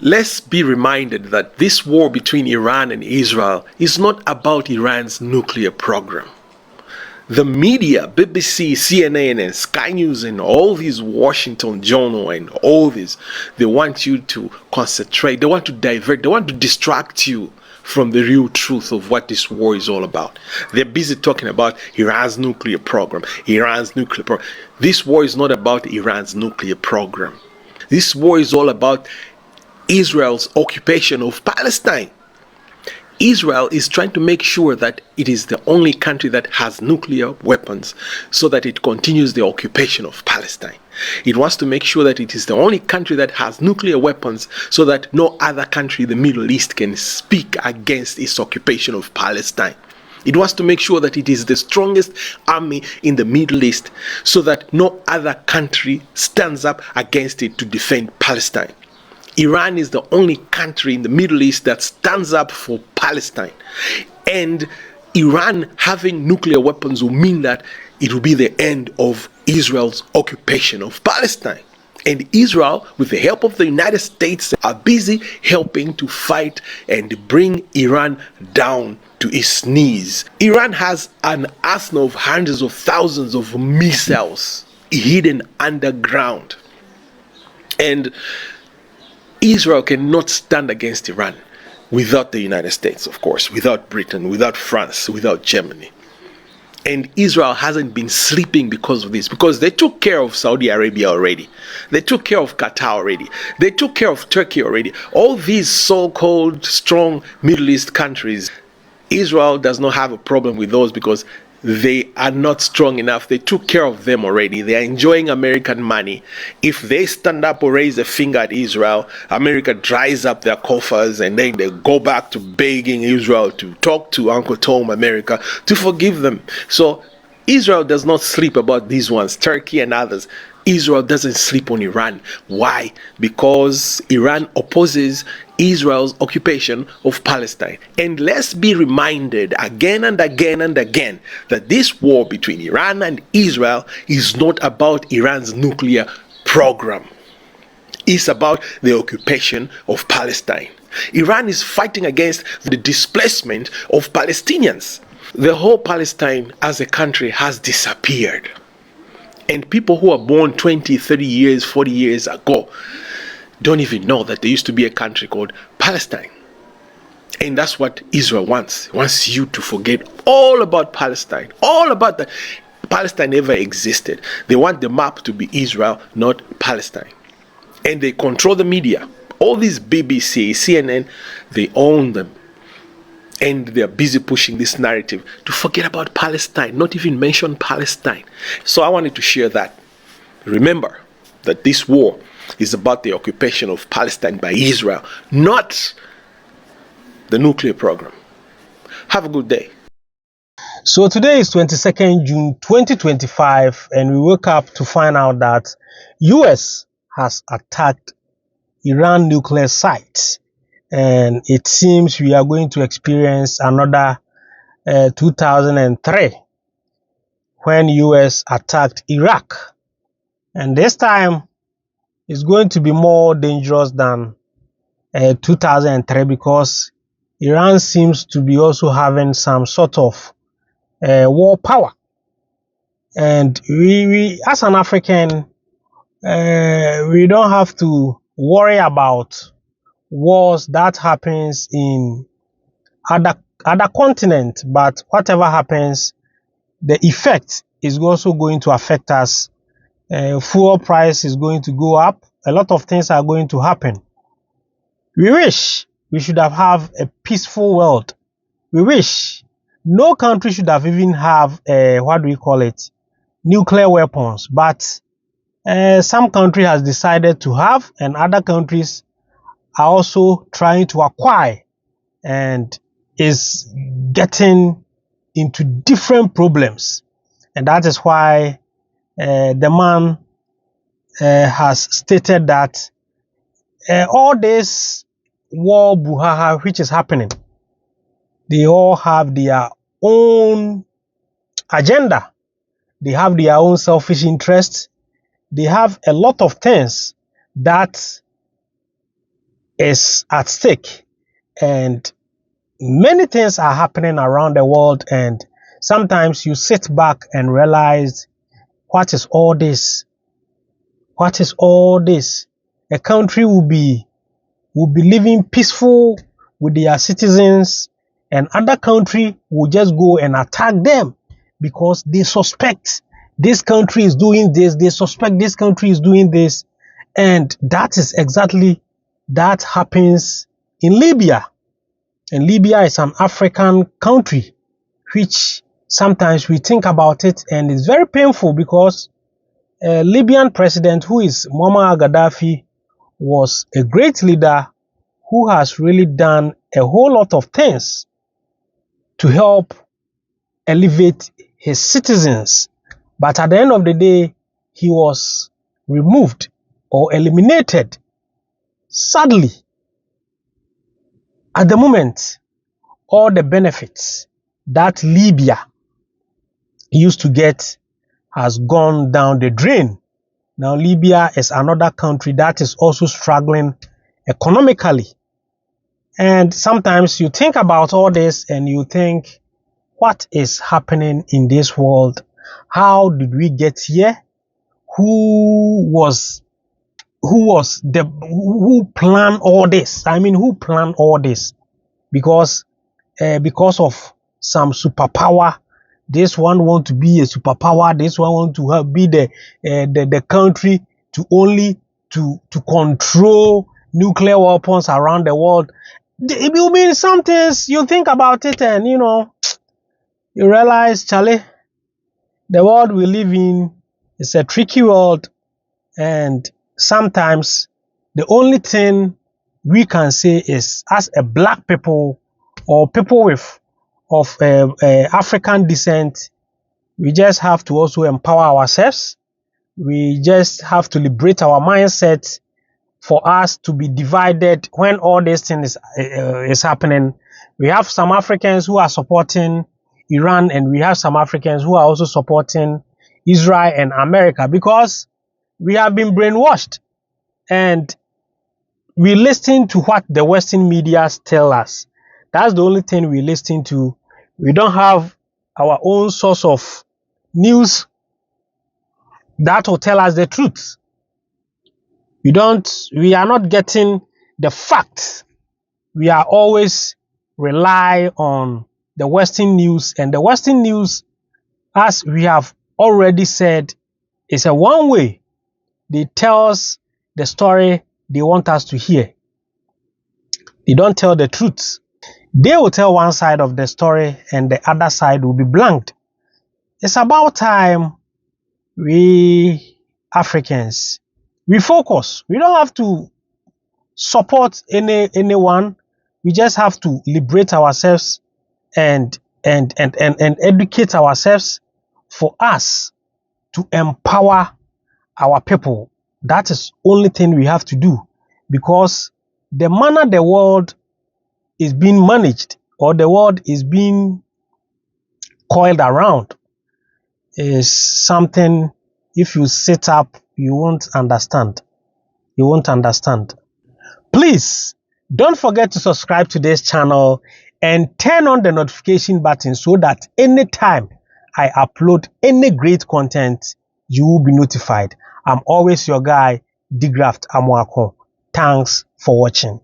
Let's be reminded that this war between Iran and Israel is not about Iran's nuclear program. The media, BBC, CNN, and Sky News, and all these Washington Journal, and all this, they want you to concentrate, they want to divert, they want to distract you from the real truth of what this war is all about. They're busy talking about Iran's nuclear program, Iran's nuclear program. This war is not about Iran's nuclear program. This war is all about Israel's occupation of Palestine. Israel is trying to make sure that it is the only country that has nuclear weapons so that it continues the occupation of Palestine. It wants to make sure that it is the only country that has nuclear weapons so that no other country in the Middle East can speak against its occupation of Palestine. It wants to make sure that it is the strongest army in the Middle East so that no other country stands up against it to defend Palestine. Iran is the only country in the Middle East that stands up for Palestine. And Iran having nuclear weapons will mean that it will be the end of Israel's occupation of Palestine. And Israel, with the help of the United States, are busy helping to fight and bring Iran down to its knees. Iran has an arsenal of hundreds of thousands of missiles hidden underground. And Israel cannot stand against Iran without the United States, of course, without Britain, without France, without Germany. And Israel hasn't been sleeping because of this, because they took care of Saudi Arabia already. They took care of Qatar already. They took care of Turkey already. All these so-called strong Middle East countries, Israel does not have a problem with those because they are not strong enough. They took care of them already. They are enjoying American money. If they stand up or raise a finger at Israel, America dries up their coffers and then they go back to begging Israel to talk to Uncle Tom America to forgive them. So Israel does not sleep about these ones, Turkey and others. Israel doesn't sleep on Iran. Why? Because Iran opposes Israel's occupation of Palestine. And let's be reminded again and again and again that this war between Iran and Israel is not about Iran's nuclear program. It's about the occupation of Palestine. Iran is fighting against the displacement of Palestinians. The whole Palestine as a country has disappeared. And people who are born 20, 30 years, 40 years ago don't even know that there used to be a country called Palestine. And that's what Israel wants. It wants you to forget all about Palestine, all about that. Palestine never existed. They want the map to be Israel, not Palestine. And they control the media. All these BBC, CNN, they own them. And they're busy pushing this narrative to forget about Palestine, not even mention Palestine. So I wanted to share that. Remember that this war is about the occupation of Palestine by Israel, not the nuclear program. Have a good day. So today is 22nd June 2025, and we woke up to find out that US has attacked Iran nuclear sites. And it seems we are going to experience another 2003 when US attacked Iraq. And this time it's going to be more dangerous than 2003 because Iran seems to be also having some sort of war power. And we as an African, we don't have to worry about wars that happens in other continents, but whatever happens, the effect is also going to affect us. Fuel price is going to go up. A lot of things are going to happen. We wish we should have a peaceful world. We wish no country should have even have nuclear weapons, but some country has decided to have, and other countries are also trying to acquire, and is getting into different problems. And that is why the man has stated that all this war buhaha which is happening, they all have their own agenda. They have their own selfish interests. They have a lot of things that is at stake, and many things are happening around the world, and sometimes you sit back and realize, what is all this? What is all this? A country will be living peaceful with their citizens, and other country will just go and attack them because they suspect this country is doing this, they suspect this country is doing this, and that is exactly that happens in Libya. And Libya is an African country, which sometimes we think about it and it's very painful, because Libyan president, who is Muammar Gaddafi, was a great leader who has really done a whole lot of things to help elevate his citizens. But at the end of the day, he was removed or eliminated. Sadly, at the moment, all the benefits that Libya used to get has gone down the drain. Now, Libya is another country that is also struggling economically. And sometimes you think about all this and you think, what is happening in this world? How did we get here? Who planned all this? I mean, who planned all this? Because of some superpower, this one want to be a superpower, this one want to be the country to control nuclear weapons around the world. It will mean some things, you think about it and you realize, Charlie, the world we live in is a tricky world, and sometimes the only thing we can say is, as a black people or people of African descent, we just have to also empower ourselves. We just have to liberate our mindset for us to be divided when all this thing is happening. We have some Africans who are supporting Iran, and we have some Africans who are also supporting Israel and America, because we have been brainwashed and we listen to what the Western media tell us. That's the only thing we listen to. We don't have our own source of news that will tell us the truth. We are not getting the facts. We are always rely on the Western news, and the Western news, as we have already said, is a one way. They tell us the story they want us to hear. They don't tell the truth. They will tell one side of the story and the other side will be blanked. It's about time we Africans, we focus. We don't have to support anyone. We just have to liberate ourselves and educate ourselves for us to empower our people. That is only thing we have to do, because the manner the world is being managed, or the world is being coiled around, is something, if you sit up, you won't understand. You won't understand. Please don't forget to subscribe to this channel and turn on the notification button so that anytime I upload any great content, you will be notified. I'm always your guy, De-Graft Amoako. Thanks for watching.